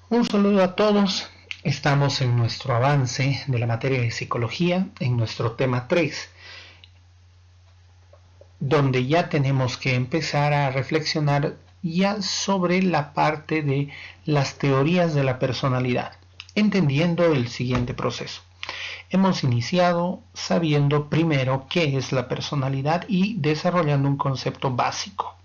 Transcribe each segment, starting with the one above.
Un saludo a todos. Estamos en nuestro avance de la materia de psicología, en nuestro tema 3, donde ya tenemos que empezar a reflexionar ya sobre la parte de las teorías de la personalidad, entendiendo el siguiente proceso. Hemos iniciado sabiendo primero qué es la personalidad y desarrollando un concepto básico.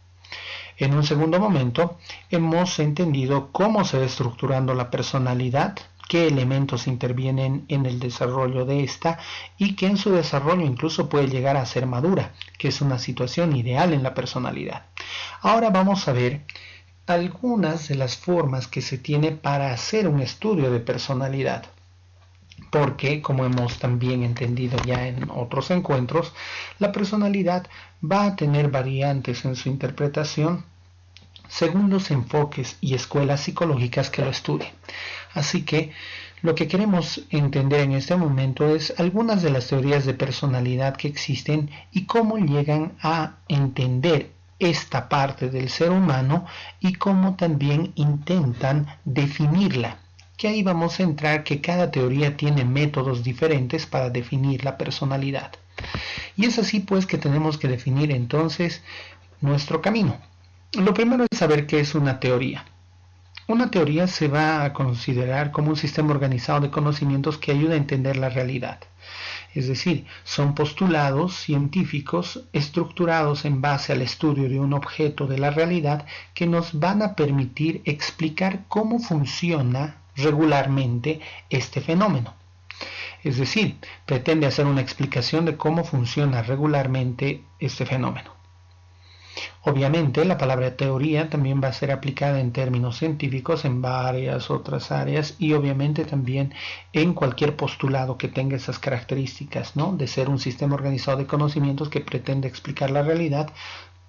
En un segundo momento, hemos entendido cómo se va estructurando la personalidad, qué elementos intervienen en el desarrollo de esta y que en su desarrollo incluso puede llegar a ser madura, que es una situación ideal en la personalidad. Ahora vamos a ver algunas de las formas que se tiene para hacer un estudio de personalidad. Porque, como hemos también entendido ya en otros encuentros, la personalidad va a tener variantes en su interpretación según los enfoques y escuelas psicológicas que lo estudien. Así que lo que queremos entender en este momento es algunas de las teorías de personalidad que existen y cómo llegan a entender esta parte del ser humano y cómo también intentan definirla. Que ahí vamos a entrar que cada teoría tiene métodos diferentes para definir la personalidad. Y es así pues que tenemos que definir entonces nuestro camino. Lo primero es saber qué es una teoría. Una teoría se va a considerar como un sistema organizado de conocimientos que ayuda a entender la realidad. Es decir, son postulados científicos estructurados en base al estudio de un objeto de la realidad que nos van a permitir explicar cómo funciona regularmente este fenómeno. Es decir, pretende hacer una explicación de cómo funciona regularmente este fenómeno. Obviamente, la palabra teoría también va a ser aplicada en términos científicos en varias otras áreas y obviamente también en cualquier postulado que tenga esas características, ¿no? De ser un sistema organizado de conocimientos que pretende explicar la realidad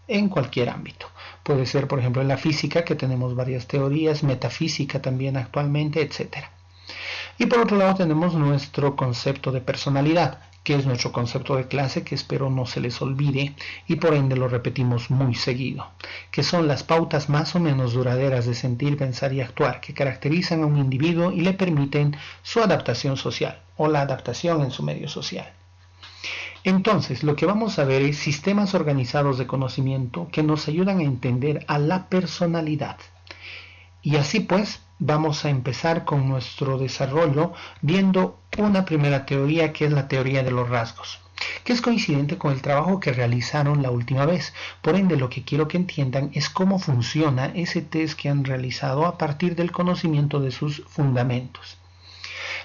en cualquier ámbito. Puede ser, por ejemplo, en la física, que tenemos varias teorías, metafísica también actualmente, etc. Y por otro lado tenemos nuestro concepto de personalidad, que es nuestro concepto de clase, que espero no se les olvide y por ende lo repetimos muy seguido, que son las pautas más o menos duraderas de sentir, pensar y actuar que caracterizan a un individuo y le permiten su adaptación social o la adaptación en su medio social. Entonces, lo que vamos a ver es sistemas organizados de conocimiento que nos ayudan a entender a la personalidad. Y así pues, vamos a empezar con nuestro desarrollo viendo una primera teoría que es la teoría de los rasgos, que es coincidente con el trabajo que realizaron la última vez. Por ende, lo que quiero que entiendan es cómo funciona ese test que han realizado a partir del conocimiento de sus fundamentos.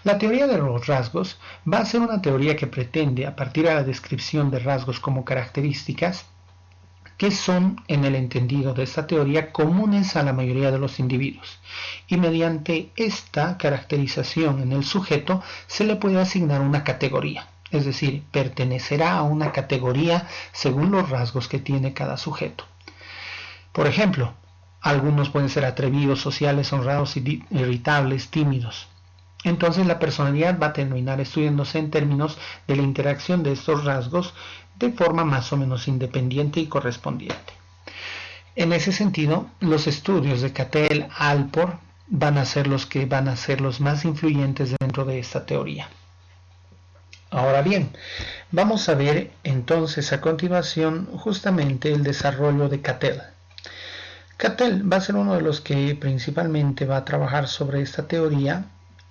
La teoría de los rasgos va a ser una teoría que pretende, a partir de la descripción de rasgos como características, que son, en el entendido de esta teoría, comunes a la mayoría de los individuos. Y mediante esta caracterización en el sujeto se le puede asignar una categoría, es decir, pertenecerá a una categoría según los rasgos que tiene cada sujeto. Por ejemplo, algunos pueden ser atrevidos, sociales, honrados, irritables, tímidos. Entonces la personalidad va a terminar estudiándose en términos de la interacción de estos rasgos de forma más o menos independiente y correspondiente. En ese sentido, los estudios de Cattell-Alport van a ser los más influyentes dentro de esta teoría. Ahora bien, vamos a ver entonces a continuación justamente el desarrollo de Cattell. Cattell va a ser uno de los que principalmente va a trabajar sobre esta teoría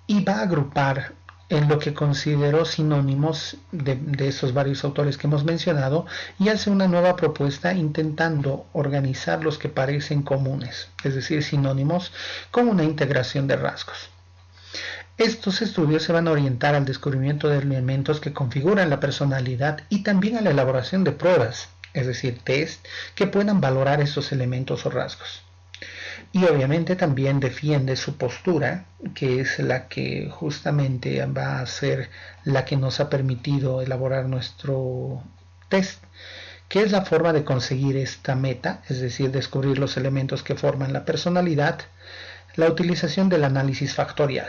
y va a agrupar en lo que consideró sinónimos de esos varios autores que hemos mencionado y hace una nueva propuesta intentando organizar los que parecen comunes, es decir, sinónimos, con una integración de rasgos. Estos estudios se van a orientar al descubrimiento de elementos que configuran la personalidad y también a la elaboración de pruebas, es decir, test, que puedan valorar estos elementos o rasgos. Y obviamente también defiende su postura, que es la que justamente va a ser la que nos ha permitido elaborar nuestro test, que es la forma de conseguir esta meta, es decir, descubrir los elementos que forman la personalidad, la utilización del análisis factorial.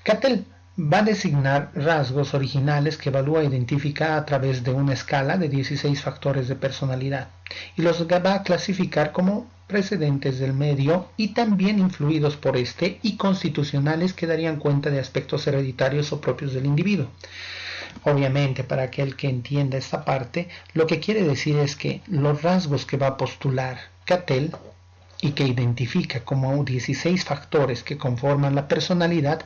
Cattell va a designar rasgos originales que evalúa e identifica a través de una escala de 16 factores de personalidad y los va a clasificar como precedentes del medio y también influidos por este y constitucionales que darían cuenta de aspectos hereditarios o propios del individuo. Obviamente, para aquel que entienda esta parte, lo que quiere decir es que los rasgos que va a postular Cattell y que identifica como 16 factores que conforman la personalidad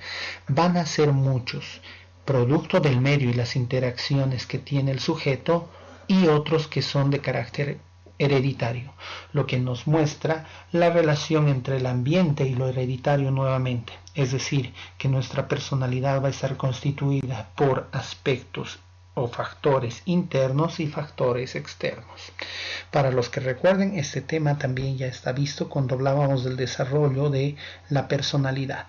van a ser muchos, producto del medio y las interacciones que tiene el sujeto, y otros que son de carácter hereditario, lo que nos muestra la relación entre el ambiente y lo hereditario nuevamente, es decir, que nuestra personalidad va a estar constituida por aspectos o factores internos y factores externos. Para los que recuerden, este tema también ya está visto cuando hablábamos del desarrollo de la personalidad.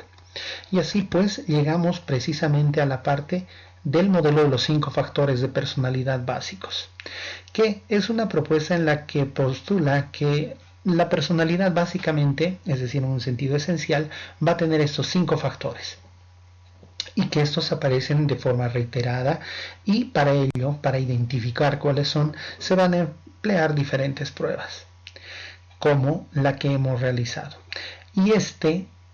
Y así pues llegamos precisamente a la parte del modelo de los 5 factores de personalidad básicos, que es una propuesta en la que postula que la personalidad básicamente, es decir, en un sentido esencial, va a tener estos 5 factores y que estos aparecen de forma reiterada, y para ello, para identificar cuáles son, se van a emplear diferentes pruebas, como la que hemos realizado. Y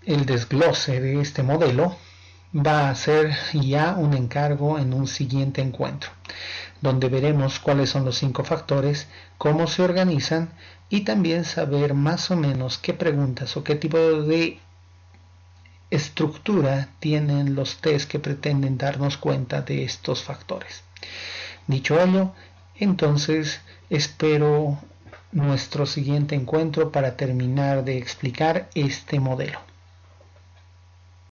el desglose de este modelo va a ser ya un encargo en un siguiente encuentro, donde veremos cuáles son los 5 factores, cómo se organizan y también saber más o menos qué preguntas o qué tipo de estructura tienen los test que pretenden darnos cuenta de estos factores. Dicho ello, entonces espero nuestro siguiente encuentro para terminar de explicar este modelo.